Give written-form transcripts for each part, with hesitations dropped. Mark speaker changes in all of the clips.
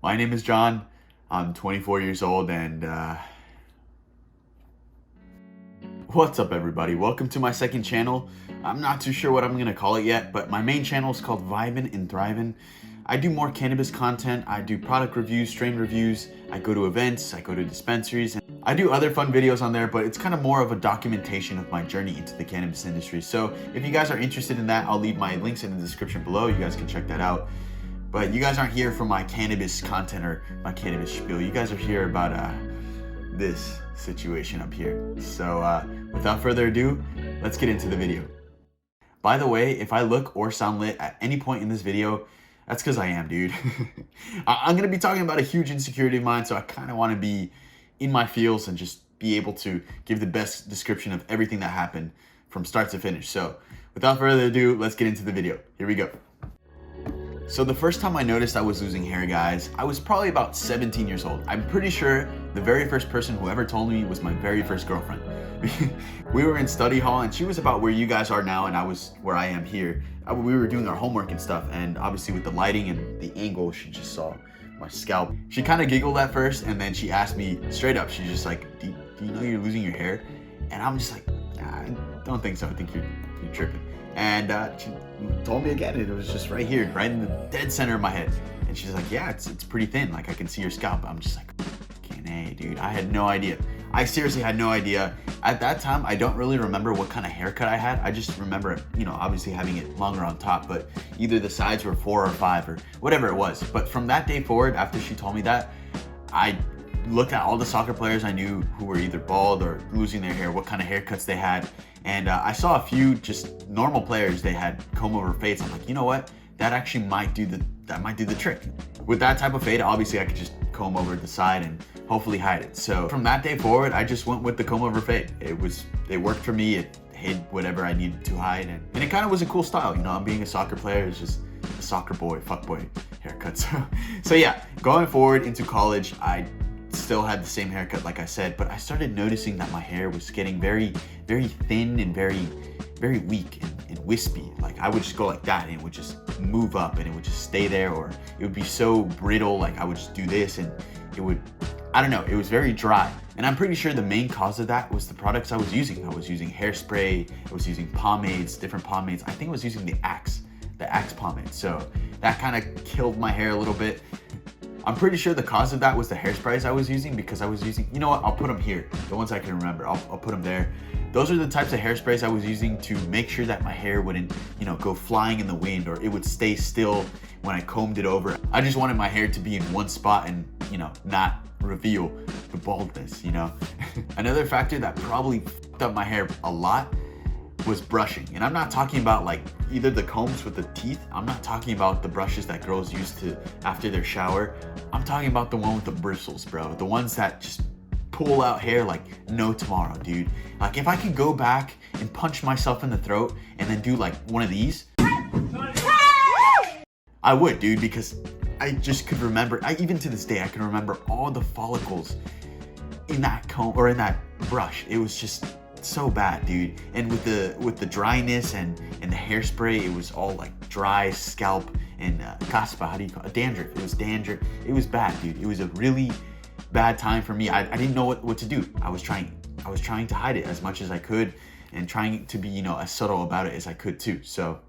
Speaker 1: My name is John. I'm 24 years old and what's up everybody? Welcome to my second channel. I'm not too sure what I'm gonna call it yet, but my main channel is called Vibin' and Thrivin'. I do more cannabis content. I do product reviews, strain reviews. I go to events, I go to dispensaries. And I do other fun videos on there, but it's kind of more of a documentation of my journey into the cannabis industry. So if you guys are interested in that, I'll leave my links in the description below. You guys can check that out. But you guys aren't here for my cannabis content or my cannabis spiel. You guys are here about this situation up here. So without further ado, let's get into the video. By the way, if I look or sound lit at any point in this video, that's because I am, dude. I'm gonna be talking about a huge insecurity of mine, so I kind of want to be in my feels and just be able to give the best description of everything that happened from start to finish. So without further ado, let's get into the video. Here we go. So the first time I noticed I was losing hair, guys, I was probably about 17 years old. I'm pretty sure the very first person who ever told me was my very first girlfriend. We were in study hall and she was about where you guys are now and I was where I am here. We were doing our homework and stuff, and obviously with the lighting and the angle, she just saw my scalp. She kind of giggled at first and then she asked me straight up, she's just like, do you know you're losing your hair? And I'm just like, nah, I don't think so, I think you're tripping. And she told me again, it was just right here, right in the dead center of my head. And she's like, yeah, it's pretty thin, like I can see your scalp. I'm just like, fucking A, dude, I had no idea. I seriously had no idea. At that time, I don't really remember what kind of haircut I had. I just remember, you know, obviously having it longer on top, but either the sides were 4 or 5 or whatever it was. But from that day forward, after she told me that, I looked at all the soccer players I knew who were either bald or losing their hair, what kind of haircuts they had. And I saw a few just normal players, they had comb over fades. I'm like, you know what? That actually might do the trick. With that type of fade, obviously I could just comb over the side and hopefully hide it. So from that day forward, I just went with the comb over fade. It worked for me. It hid whatever I needed to hide. And it kind of was a cool style. You know, I'm being a soccer player. It's just a soccer boy, fuck boy haircut. So yeah, going forward into college, I still had the same haircut like I said, but I started noticing that my hair was getting very, very thin and very, very weak and wispy. Like I would just go like that and it would just move up and it would just stay there, or it would be so brittle, like I would just do this and it would, I don't know, it was very dry. And I'm pretty sure the main cause of that was the products I was using. I was using hairspray, I was using pomades, different pomades. I think I was using the Axe pomade. So that kind of killed my hair a little bit. I'm pretty sure the cause of that was the hairsprays I was using, because I was using, you know what, I'll put them here. The ones I can remember, I'll put them there. Those are the types of hairsprays I was using to make sure that my hair wouldn't, you know, go flying in the wind, or it would stay still when I combed it over. I just wanted my hair to be in one spot and, you know, not reveal the baldness, you know. Another factor that probably fucked up my hair a lot was brushing. And I'm not talking about like either the combs with the teeth. I'm not talking about the brushes that girls use to after their shower. I'm talking about the one with the bristles, bro. The ones that just pull out hair like no tomorrow, dude. Like if I could go back and punch myself in the throat and then do like one of these, I would, dude, because I just could remember, even to this day, I can remember all the follicles in that comb or in that brush. It was just so bad, dude. And with the dryness and the hairspray, it was all like dry scalp and caspa, how do you call it? Dandruff. It was dandruff. It was bad, dude. It was a really bad time for me. I didn't know what to do. I was trying to hide it as much as I could and trying to be, you know, as subtle about it as I could too. So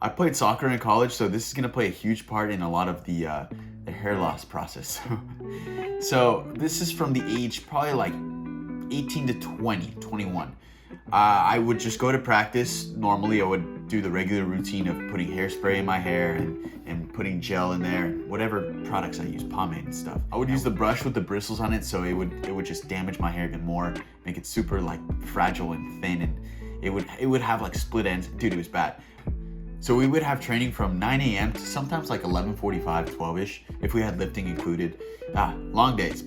Speaker 1: I played soccer in college, so this is gonna play a huge part in a lot of the hair loss process. So this is from the age probably like 18 to 21. I would just go to practice. Normally I would do the regular routine of putting hairspray in my hair and putting gel in there, whatever products I use, pomade and stuff. I would use the brush with the bristles on it, so it would just damage my hair even more, make it super like fragile and thin, and it would have like split ends. Dude, it was bad. So we would have training from 9 a.m. to sometimes like 11:45, 12-ish, if we had lifting included. Long days.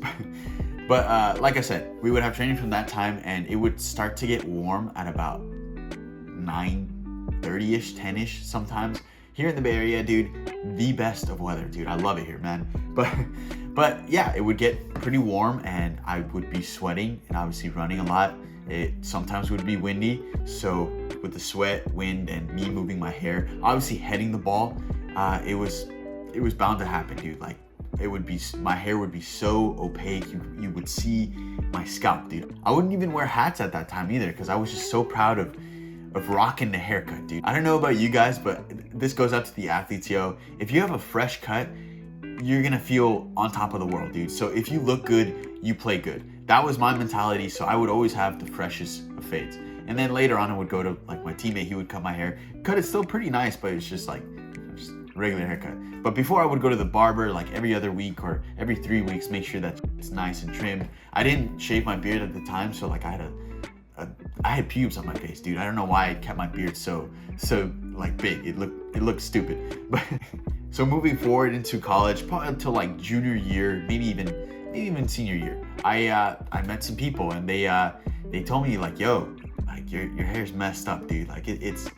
Speaker 1: But like I said, we would have training from that time, and it would start to get warm at about 9:30-ish, 10-ish sometimes. Here in the Bay Area, dude, the best of weather, dude. I love it here, man. But yeah, it would get pretty warm and I would be sweating and obviously running a lot. It sometimes would be windy, so with the sweat, wind, and me moving my hair, obviously heading the ball, it was bound to happen, dude. Like my hair would be so opaque. You would see my scalp, dude. I wouldn't even wear hats at that time either because I was just so proud of rocking the haircut, dude. I don't know about you guys, but this goes out to the athletes, yo. If you have a fresh cut, you're gonna feel on top of the world, dude. So if you look good, you play good. That was my mentality, so I would always have the freshest of fades. And then later on, I would go to like my teammate, he would cut my hair. Cut is still pretty nice, but it's just like just regular haircut. But before I would go to the barber like every other week or every 3 weeks, make sure that it's nice and trimmed. I didn't shave my beard at the time, so like I had pubes on my face, dude. I don't know why I kept my beard so like big. It looked stupid. But so moving forward into college, probably until like junior year, maybe even senior year, I met some people and they told me like, yo, like your hair's messed up, dude. Like it's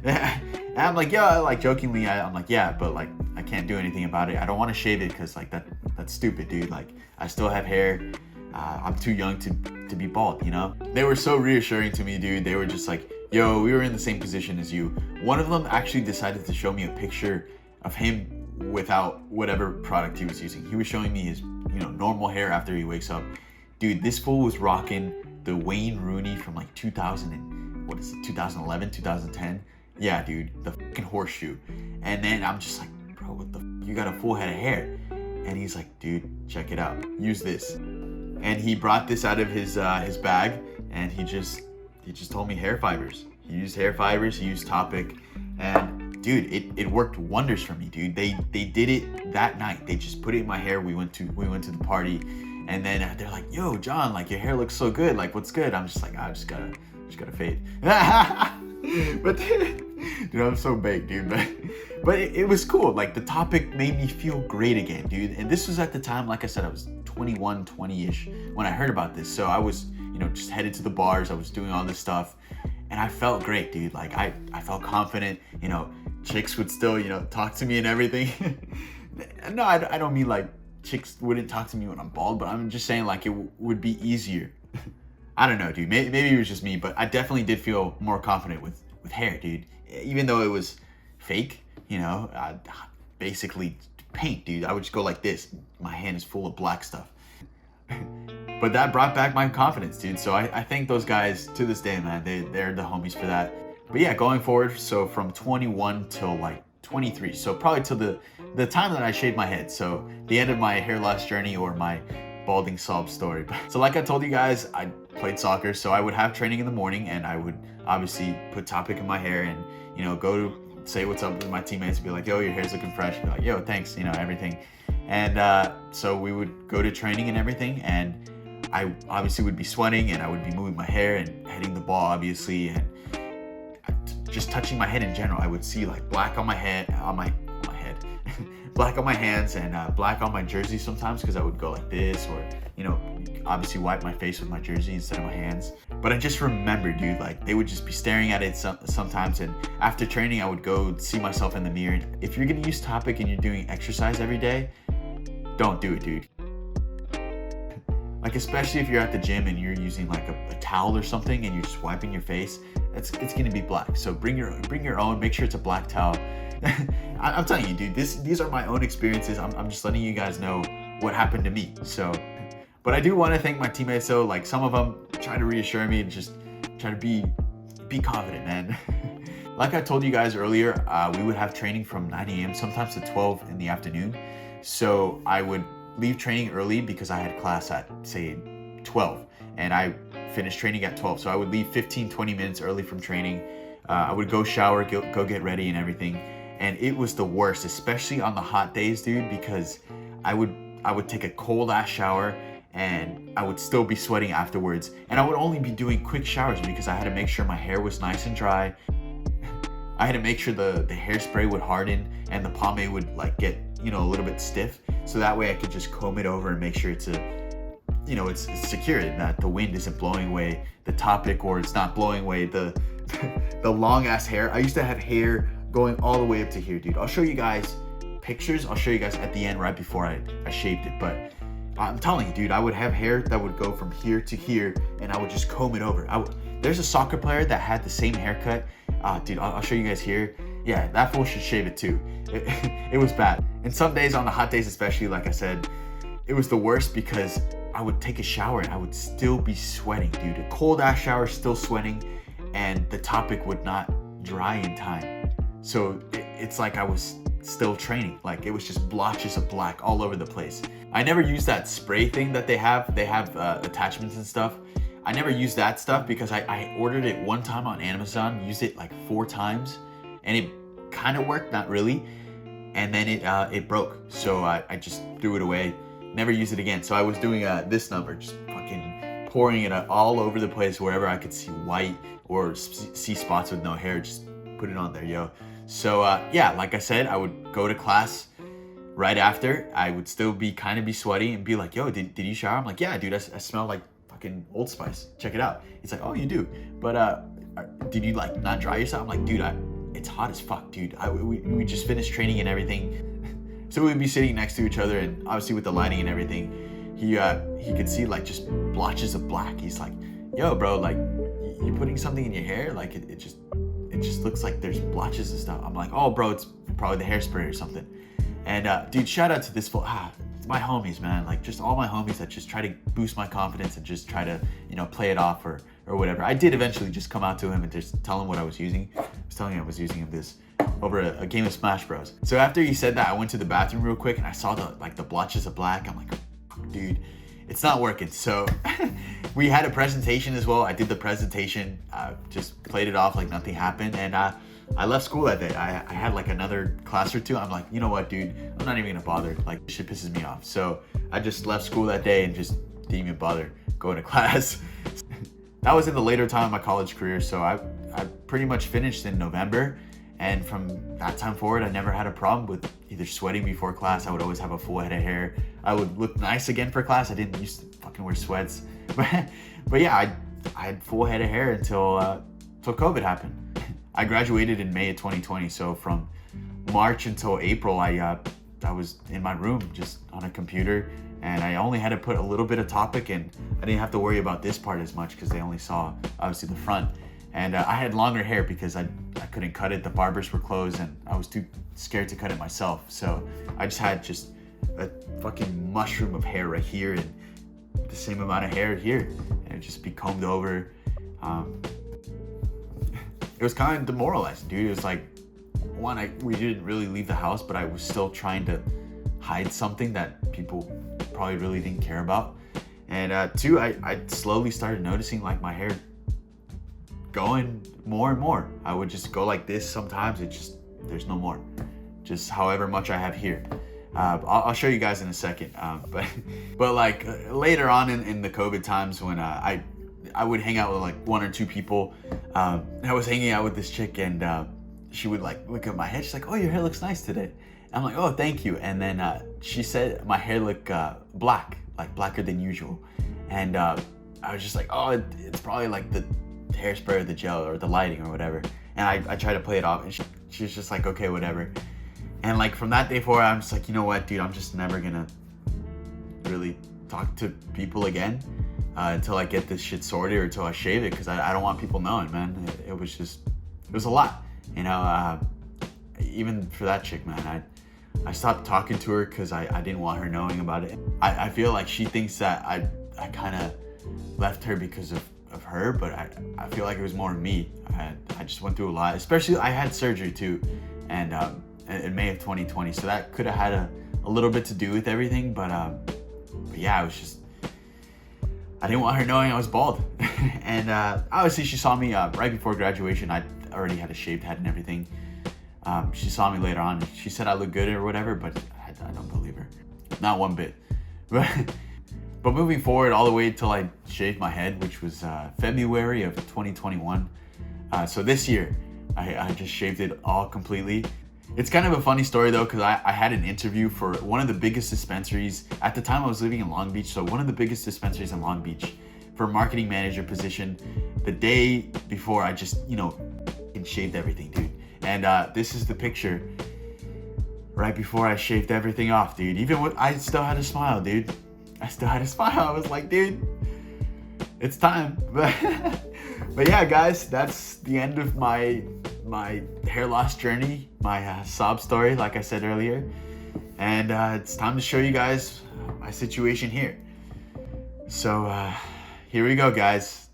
Speaker 1: and I'm like, yeah, like jokingly, I'm like, yeah, but like I can't do anything about it. I don't want to shave it because like that's stupid, dude. Like I still have hair. I'm too young to be bald, you know? They were so reassuring to me, dude. They were just like, yo, we were in the same position as you. One of them actually decided to show me a picture of him without whatever product he was using. He was showing me his, normal hair after he wakes up. Dude, this fool was rocking the Wayne Rooney from like 2011, 2010. Yeah, dude, the fucking horseshoe. And then I'm just like, bro, what the you got a full head of hair. And he's like, dude, check it out. Use this. And he brought this out of his bag, and he just told me hair fibers. He used hair fibers, he used Topic, and dude, it worked wonders for me, dude. They did it that night. They just put it in my hair. We went to the party, and then they're like, yo, John, like your hair looks so good. Like, what's good? I'm just like, I just gotta fade. But dude, I'm so baked, dude. But it was cool. Like the Topic made me feel great again, dude. And this was at the time, like I said, I was 21, 20-ish when I heard about this. So I was, just headed to the bars. I was doing all this stuff, and I felt great, dude. Like I felt confident. Chicks would still, talk to me and everything. No, I don't mean like chicks wouldn't talk to me when I'm bald, but I'm just saying like it would be easier. I don't know, dude. Maybe it was just me, but I definitely did feel more confident with hair, dude. Even though it was fake, basically paint, dude. I would just go like this. My hand is full of black stuff. But that brought back my confidence, dude. So I thank those guys to this day, man. They're the homies for that. But yeah, going forward, so from 21 till like 23. So probably till the time that I shaved my head. So the end of my hair loss journey or my balding sob story. So like I told you guys, I played soccer. So I would have training in the morning, and I would obviously put Topic in my hair and, go to say what's up with my teammates, be like, yo, your hair's looking fresh. Be like, yo, thanks, everything. And so we would go to training and everything, and I obviously would be sweating, and I would be moving my hair and hitting the ball, obviously, and just touching my head in general. I would see like black on my head, black on my hands, and black on my jersey sometimes because I would go like this, or obviously wipe my face with my jersey instead of my hands. But I just remember, dude, like they would just be staring at it sometimes, and after training I would go see myself in the mirror. And if you're gonna use Topic and you're doing exercise every day, don't do it, dude. Like especially if you're at the gym and you're using like a towel or something and you're just wiping your face, it's gonna be black. So bring your own. Make sure it's a black towel. I'm telling you, dude, these are my own experiences. I'm just letting you guys know what happened to me. So, but I do want to thank my teammates. So like some of them try to reassure me and just try to be confident, man. Like I told you guys earlier, we would have training from 9 a.m. sometimes to 12 in the afternoon. So I would leave training early because I had class at say 12, and I finished training at 12. So I would leave 15-20 minutes early from training. I would go shower, go get ready and everything. And it was the worst, especially on the hot days, dude, because I would take a cold ass shower and I would still be sweating afterwards. And I would only be doing quick showers because I had to make sure my hair was nice and dry. I had to make sure the hairspray would harden and the pomade would like get, a little bit stiff. So that way I could just comb it over and make sure it's it's secure, that the wind isn't blowing away the Topic, or it's not blowing away the long ass hair. I used to have hair going all the way up to here, dude. I'll show you guys pictures. I'll show you guys at the end right before I shaved it. But I'm telling you, dude, I would have hair that would go from here to here, and I would just comb it over. There's a soccer player that had the same haircut. Dude, I'll show you guys here. Yeah, that fool should shave it too. It was bad. And some days, on the hot days especially, like I said, it was the worst because I would take a shower and I would still be sweating, dude. A cold ass shower, still sweating, and the topic would not dry in time. So it's like I was still training. Like, it was just blotches of black all over the place. I never used that spray thing that they have. They have attachments and stuff. I never used that stuff because I ordered it one time on Amazon, used it like 4 times, and it kind of worked, not really. And then it broke. So I just threw it away, never used it again. So I was doing this number, just fucking pouring it all over the place wherever I could see white or see spots with no hair, just put it on there, yo. So yeah, like I said, I would go to class right after. I would still be sweaty and be like, yo, did you shower? I'm like, yeah, dude, I smell like fucking Old Spice. Check it out. He's like, oh, you do? But did you like not dry yourself? I'm like, dude, it's hot as fuck, dude. We just finished training and everything. So we'd be sitting next to each other, and obviously with the lighting and everything, he could see like just blotches of black. He's like, yo, bro, like, you putting something in your hair? Like, it just looks like there's blotches and stuff. I'm like, oh, bro, it's probably the hairspray or something. And dude, shout out to this fool. My homies, man, like just all my homies that just try to boost my confidence and just try to, play it off or whatever. I did eventually just come out to him and just tell him what I was using. I was telling him I was using this over a game of Smash Bros. So after he said that, I went to the bathroom real quick and I saw the blotches of black. I'm like, dude, it's not working. So we had a presentation as well. I did the presentation, just played it off like nothing happened, and I left school that day. I had like another class or two. I'm like, you know what, dude? I'm not even gonna bother. Like, this shit pisses me off. So I just left school that day and just didn't even bother going to class. That was in the later time of my college career. So I pretty much finished in November. And from that time forward, I never had a problem with either sweating before class. I would always have a full head of hair. I would look nice again for class. I didn't used to fucking wear sweats. But yeah, I had full head of hair until COVID happened. I graduated in May of 2020, so from March until April, I was in my room just on a computer, and I only had to put a little bit of topic, and I didn't have to worry about this part as much because they only saw obviously the front. And I had longer hair because I couldn't cut it. The barbers were closed, and I was too scared to cut it myself. So I just had just a fucking mushroom of hair right here, and the same amount of hair here, and it'd just be combed over. It was kind of demoralizing, dude. It was like, one, we didn't really leave the house, but I was still trying to hide something that people probably really didn't care about. And two, I slowly started noticing like my hair going more and more. I would just go like this sometimes. There's no more. Just however much I have here. I'll show you guys in a second. But like later on in the COVID times when I would hang out with like 1 or 2 people. I was hanging out with this chick, and she would like look at my head. She's like, oh, your hair looks nice today. And I'm like, oh, thank you. And then she said my hair looked black, like blacker than usual. And I was just like, oh, it's probably like the hairspray or the gel or the lighting or whatever. And I tried to play it off, and she was just like, okay, whatever. And like from that day forward, I'm just like, you know what, dude, I'm just never gonna really talk to people again until I get this shit sorted or until I shave it, because I don't want people knowing, man. It was a lot, even for that chick, man. I stopped talking to her because I didn't want her knowing about it. I feel like she thinks that I kind of left her because of her, but I feel like it was more me. I just went through a lot, especially I had surgery too, and in May of 2020, so that could have had a little bit to do with everything, but yeah, it was just, I didn't want her knowing I was bald. And obviously she saw me right before graduation. I already had a shaved head and everything. She saw me later on. She said I look good or whatever, but I don't believe her, not one bit. But moving forward all the way till I shaved my head, which was February of 2021. So this year, I just shaved it all completely. It's kind of a funny story though, because I had an interview for one of the biggest dispensaries. At the time I was living in Long Beach, so one of the biggest dispensaries in Long Beach for a marketing manager position. The day before, I just, shaved everything, dude. And this is the picture right before I shaved everything off, dude. Even with, I still had a smile, dude. I still had a smile. I was like, dude, it's time. But yeah, guys, that's the end of my my hair loss journey, my sob story, like I said earlier. And it's time to show you guys my situation here. So here we go, guys.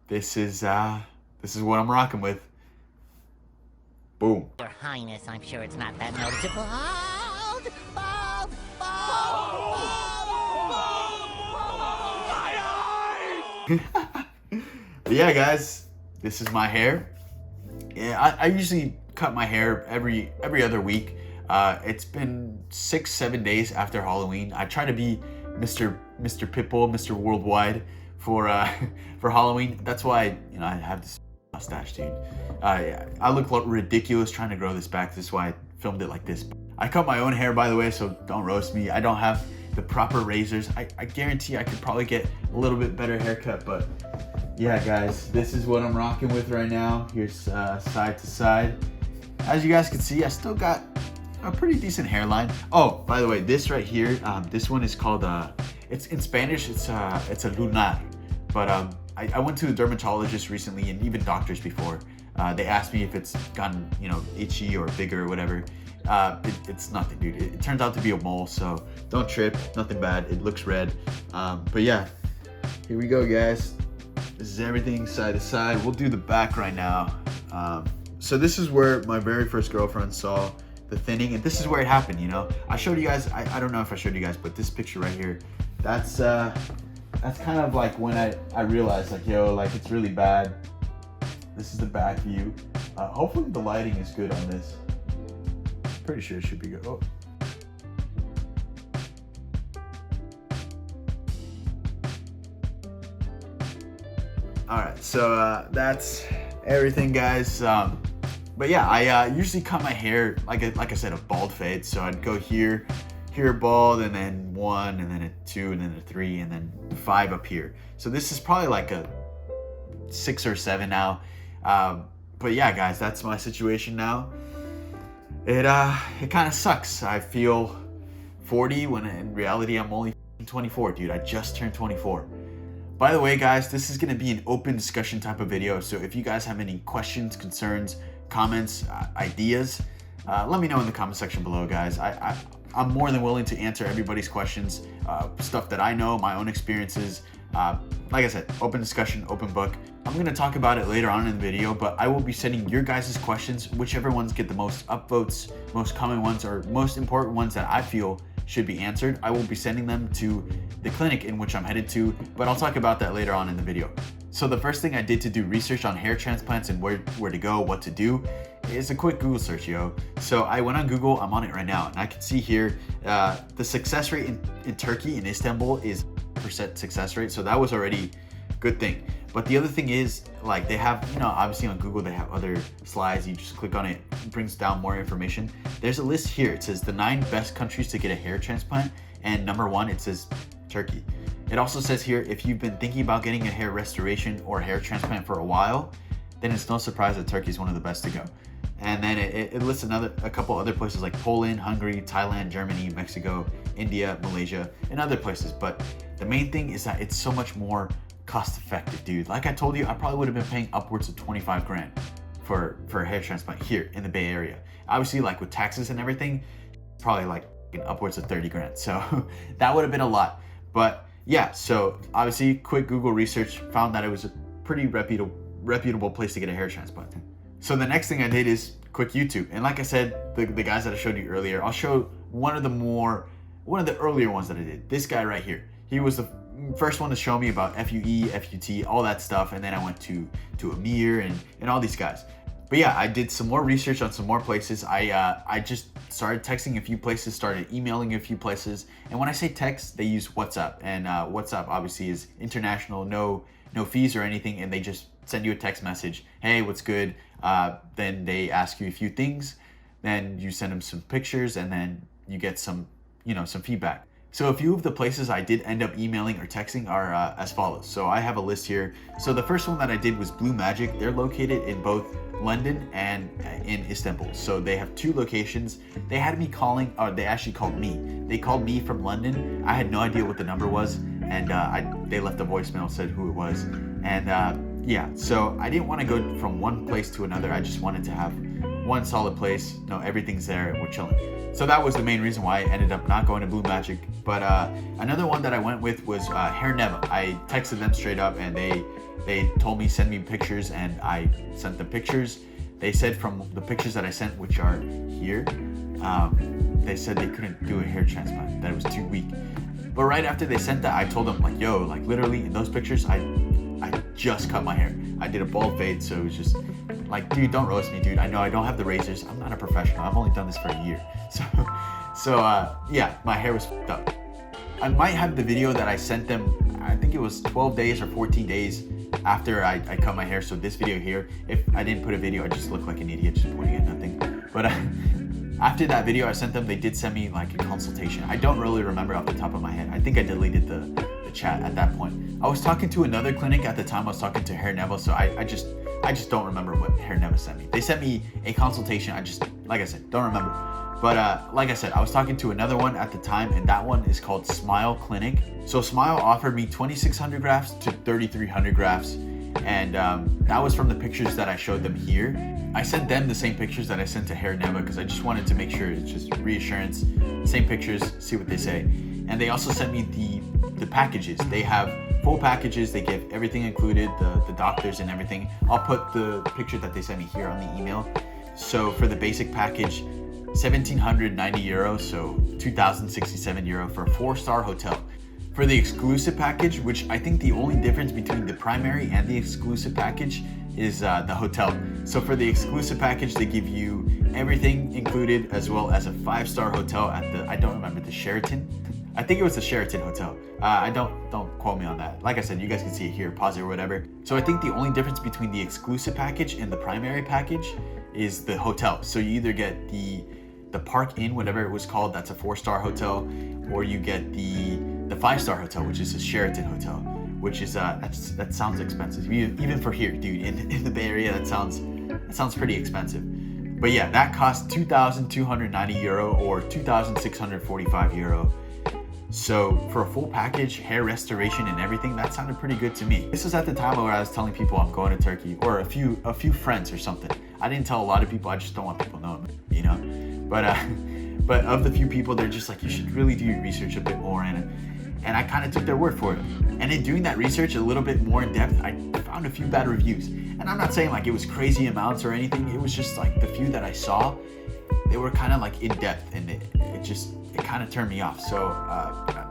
Speaker 1: This is what I'm rocking with. Boom.
Speaker 2: Your Highness, I'm sure it's not that noticeable.
Speaker 1: But yeah, guys, this is my hair. Yeah, I usually cut my hair every other week. It's been 6-7 days after Halloween. I try to be Mr. Pitbull, Mr. Worldwide for Halloween. That's why I have this mustache, dude. I look ridiculous trying to grow this back. This is why I filmed it like this. I cut my own hair, by the way, so don't roast me. I don't have the proper razors. I guarantee I could probably get a little bit better haircut, but yeah, guys, this is what I'm rocking with right now. Here's side to side. As you guys can see, I still got a pretty decent hairline. Oh, by the way, this right here, this one is called, it's in Spanish, it's a lunar. But I went to a dermatologist recently, and even doctors before. They asked me if it's gotten, itchy or bigger or whatever. It's nothing, dude. It turns out to be a mole, so don't trip. Nothing bad. It looks red. But yeah, here we go, guys. This is everything side to side. We'll do the back right now. So this is where my very first girlfriend saw the thinning, and this is where it happened. I showed you guys. I don't know if I showed you guys, but this picture right here, that's kind of like when I realized, like, yo, like, it's really bad. This is the back view. Hopefully the lighting is good on this. Pretty sure it should be good. Oh. All right, so that's everything, guys. But yeah, I usually cut my hair like I said, a bald fade. So I'd go here bald, and then 1, and then a 2, and then a 3, and then 5 up here. So this is probably like a 6 or 7 now. But yeah, guys, that's my situation now. It kind of sucks. I feel 40 when in reality I'm only 24, dude. I just turned 24. By the way, guys, this is gonna be an open discussion type of video. So if you guys have any questions, concerns, comments, ideas, let me know in the comment section below, guys. I'm more than willing to answer everybody's questions, stuff that I know, my own experiences. Like I said, open discussion, open book. I'm gonna talk about it later on in the video, but I will be sending your guys' questions, whichever ones get the most upvotes, most common ones, or most important ones that I feel should be answered. I will be sending them to the clinic in which I'm headed to, but I'll talk about that later on in the video. So the first thing I did to do research on hair transplants and where to go, what to do, is a quick Google search, yo. So I went on Google, I'm on it right now, and I can see here the success rate in Turkey, in Istanbul, is % success rate. So that was already a good thing. But the other thing is, like, they have, obviously on Google, they have other slides. You just click on it, it brings down more information. There's a list here. It says the 9 best countries to get a hair transplant. And number 1, it says Turkey. It also says here, if you've been thinking about getting a hair restoration or hair transplant for a while, then it's no surprise that Turkey is one of the best to go. And then it lists a couple other places like Poland, Hungary, Thailand, Germany, Mexico, India, Malaysia, and other places. But the main thing is that it's so much more cost effective, dude. Like I told you, I probably would have been paying upwards of 25 grand for a hair transplant here in the Bay Area. Obviously, like with taxes and everything, probably like upwards of 30 grand. So that would have been a lot. But yeah, so obviously quick Google research found that it was a pretty reputable place to get a hair transplant. So the next thing I did is quick YouTube. And like I said, the guys that I showed you earlier, I'll show one of the earlier ones that I did. This guy right here. He was the first one to show me about FUE, FUT, all that stuff. And then I went to Amir and all these guys. But yeah, I did some more research on some more places. I just started texting a few places, started emailing a few places. And when I say text, they use WhatsApp. And WhatsApp obviously is international, no fees or anything. And they just send you a text message. Hey, what's good? Then they ask you a few things. Then you send them some pictures, and then you get some feedback. So a few of the places I did end up emailing or texting are as follows. So I have a list here. So the first one that I did was Blue Magic. They're located in both London and in Istanbul. So they have 2 locations. They had me calling, or they actually called me. They called me from London. I had no idea what the number was, and they left a voicemail, said who it was. And yeah, so I didn't want to go from one place to another. I just wanted to have one solid place. No, everything's there and we're chilling. So that was the main reason why I ended up not going to Blue Magic. But another one that I went with was Hair Neva. I texted them straight up and they told me send me pictures, and I sent them pictures. They said from the pictures that I sent, which are here, they said they couldn't do a hair transplant, that it was too weak. But right after they sent that, I told them like, yo, like literally in those pictures, I just cut my hair. I did a bald fade, so it was just like, dude, don't roast me, dude. I know I don't have the razors. I'm not a professional. I've only done this for a year. So yeah, my hair was fucked up. I might have the video that I sent them. I think it was 12 days or 14 days after I cut my hair. So this video here, if I didn't put a video, I just look like an idiot just pointing at nothing. But after that video I sent them, they did send me like a consultation. I don't really remember off the top of my head. I think I deleted the chat at that point. I was talking to another clinic at the time. I was talking to Hair Neva, so I just don't remember what Hair Neva sent me. They sent me a consultation. I just, like I said, don't remember. But like I said, I was talking to another one at the time, and that one is called Smile Clinic. So Smile offered me 2,600 grafts to 3,300 grafts, and that was from the pictures that I showed them here. I sent them the same pictures that I sent to Hair Neva because I just wanted to make sure it's just reassurance. Same pictures, see what they say. And they also sent me the packages. They have full packages. They give everything included, the doctors and everything. I'll put the picture that they sent me here on the email. So for the basic package, 1,790 euros, so 2,067 euro for a 4-star hotel. For the exclusive package, which I think the only difference between the primary and the exclusive package is the hotel. So for the exclusive package, they give you everything included, as well as a 5-star hotel at the, I don't remember, the Sheraton. I think it was the Sheraton Hotel. Don't quote me on that. Like I said, you guys can see it here, pause it or whatever. So I think the only difference between the exclusive package and the primary package is the hotel. So you either get the Park Inn, whatever it was called, that's a 4-star hotel, or you get the 5-star hotel, which is a Sheraton Hotel, which is that sounds expensive. Even for here, dude, in the Bay Area, that sounds pretty expensive. But yeah, that cost 2,290 euro or 2,645 euro. So for a full package, hair restoration and everything, that sounded pretty good to me. This was at the time where I was telling people I'm going to Turkey, or a few friends or something. I didn't tell a lot of people. I just don't want people knowing, you know. But of the few people, they're just like, you should really do your research a bit more, and I kind of took their word for it. And in doing that research a little bit more in depth, I found a few bad reviews. And I'm not saying like it was crazy amounts or anything. It was just like the few that I saw, they were kind of like in depth, and it kind of turned me off. So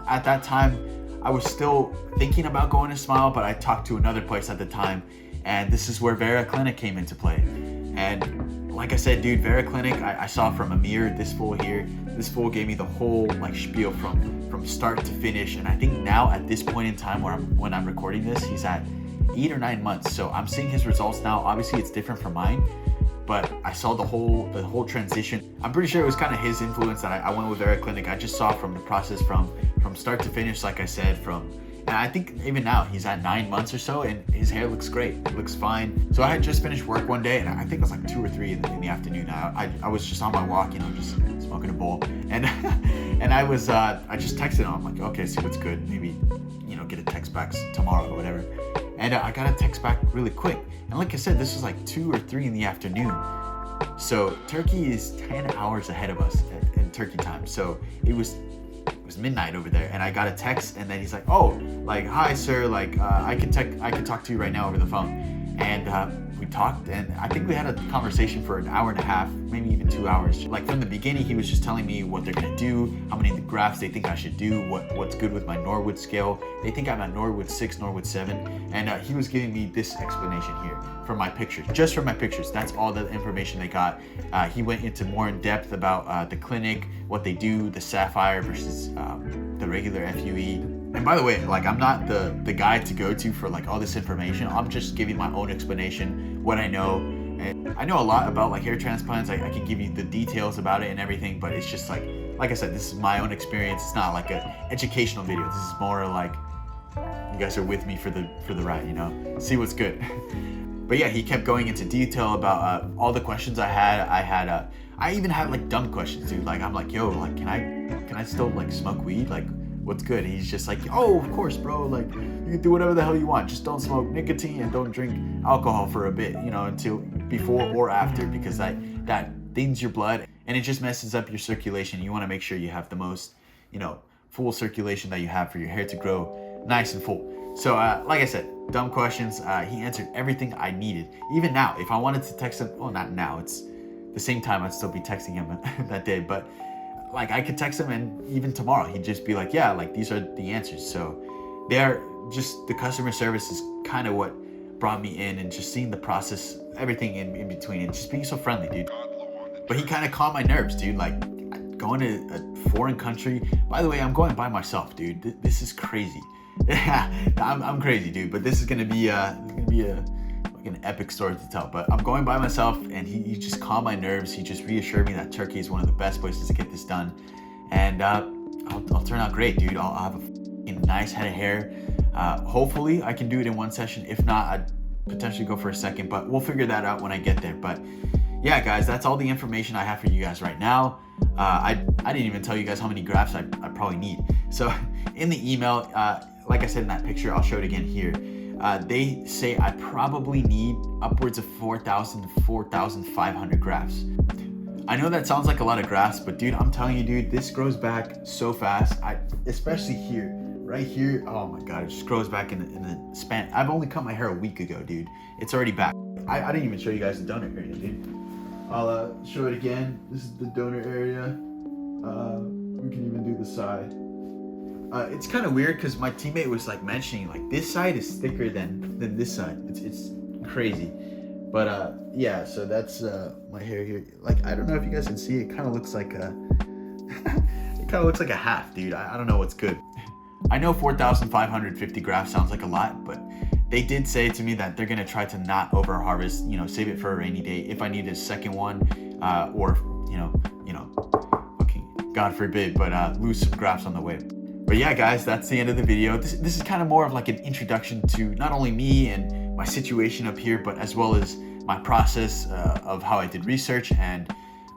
Speaker 1: at that time, I was still thinking about going to Smile, but I talked to another place at the time, and this is where Vera Clinic came into play. And like I said, dude, Vera Clinic, I saw from Amir, this fool here. This fool gave me the whole like spiel from start to finish. And I think now at this point in time when I'm recording this, he's at 8 or 9 months. So I'm seeing his results now. Obviously it's different from mine, but I saw the whole transition. I'm pretty sure it was kind of his influence that I went with Vera Clinic. I just saw from the process from start to finish, like I said, and I think even now he's at 9 months or so, and his hair looks great. It looks fine. So I had just finished work one day, and I think it was like 2 or 3 in the afternoon. I was just on my walk, you know, just smoking a bowl, and I just texted him. I'm like, okay, see what's good. Maybe, you know, get a text back tomorrow or whatever. And I got a text back really quick. And like I said, this was like 2 or 3 in the afternoon. So Turkey is 10 hours ahead of us in Turkey time. So it was midnight over there, and I got a text, and then he's like, oh, like, hi sir, like I can talk to you right now over the phone. And we talked, and I think we had a conversation for an hour and a half, maybe even 2 hours. Like from the beginning, he was just telling me what they're gonna do, how many grafts they think I should do, what's good with my Norwood scale. They think I'm at Norwood 6, Norwood 7, and he was giving me this explanation here from my pictures, just from my pictures. That's all the information they got. He went into more in depth about the clinic, what they do, the Sapphire versus the regular FUE. And by the way, like, I'm not the guy to go to for like all this information. I'm just giving my own explanation, what I know. And I know a lot about like hair transplants. I can give you the details about it and everything, but it's just like I said, this is my own experience. It's not like an educational video. This is more like you guys are with me for the ride, you know, see what's good. But yeah, he kept going into detail about all the questions I had. I even had like dumb questions, dude. Like, I'm like, yo, like, can I still like smoke weed? Like, what's good? And he's just like, oh, of course, bro. Like, you can do whatever the hell you want. Just don't smoke nicotine and don't drink alcohol for a bit, until before or after, because that thins your blood and it just messes up your circulation. You want to make sure you have the most, full circulation that you have for your hair to grow nice and full. So, like I said, dumb questions. He answered everything I needed. Even now, if I wanted to text him, well, not now, it's the same time I'd still be texting him that day, but like I could text him and even tomorrow he'd just be like, yeah, like these are the answers. So the customer service is kind of what brought me in, and just seeing the process, everything in between, and just being so friendly, dude. But he kind of calmed my nerves, dude. Like going to a foreign country. By the way, I'm going by myself, dude. This is crazy. I'm crazy, dude. But this is gonna be an epic story to tell. But I'm going by myself, and he just calmed my nerves. He just reassured me that Turkey is one of the best places to get this done, and I'll turn out great, dude. I'll have a nice head of hair. Hopefully I can do it in one session. If not, I'd potentially go for a second, but we'll figure that out when I get there. But yeah, guys, that's all the information I have for you guys right now. I didn't even tell you guys how many grafts I probably need. So in the email, like I said in that picture, I'll show it again here. They say I probably need upwards of 4,000 to 4,500 grafts. I know that sounds like a lot of grafts, but dude, I'm telling you, dude, this grows back so fast. Especially here, right here. Oh my God, it just grows back in the span. I've only cut my hair a week ago, dude. It's already back. I didn't even show you guys the donor area, dude. I'll show it again. This is the donor area. We can even do the side. It's kind of weird because my teammate was like mentioning like this side is thicker than this side. It's crazy. But yeah, so that's my hair here. Like, I don't know if you guys can see, it kind of looks like a it kind of looks like a half, dude. I don't know what's good. I know 4,550 grafts sounds like a lot, but they did say to me that they're gonna try to not over harvest, save it for a rainy day if I need a second one, or fucking God forbid, but lose some grafts on the way. But yeah, guys, that's the end of the video. This is kind of more of like an introduction to not only me and my situation up here, but as well as my process of how I did research and,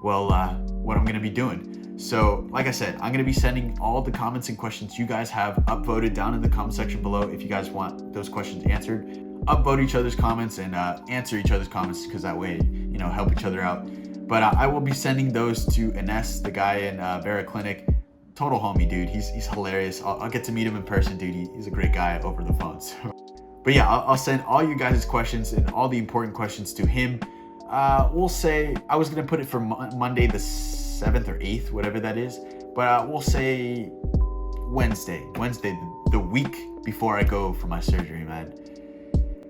Speaker 1: well, what I'm gonna be doing. So, like I said, I'm gonna be sending all the comments and questions you guys have upvoted down in the comment section below if you guys want those questions answered. Upvote each other's comments and answer each other's comments, because that way, help each other out. But I will be sending those to Ines, the guy in Vera Clinic. Total homie, dude. He's hilarious. I'll get to meet him in person, dude. He's a great guy over the phone. So. But yeah, I'll send all you guys' questions and all the important questions to him. We'll say, I was gonna put it for Monday the 7th or 8th, whatever that is. But we'll say Wednesday, the week before I go for my surgery, man.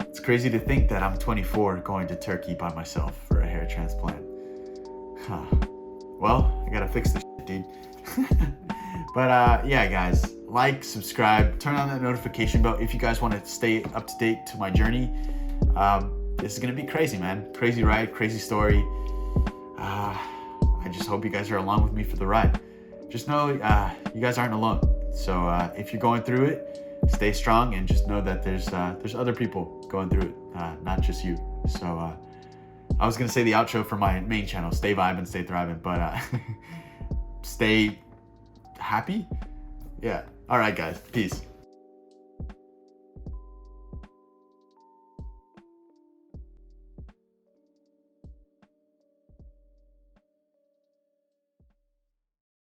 Speaker 1: It's crazy to think that I'm 24 going to Turkey by myself for a hair transplant. Well, I gotta fix this shit, dude. But yeah, guys, like, subscribe, turn on that notification bell if you guys want to stay up to date to my journey. This is gonna be crazy, man. Crazy ride, crazy story. I just hope you guys are along with me for the ride. Just know you guys aren't alone. So if you're going through it, stay strong, and just know that there's other people going through it, not just you. So I was gonna say the outro for my main channel, stay vibing, stay thriving, but stay happy. Yeah. All right, guys. Peace.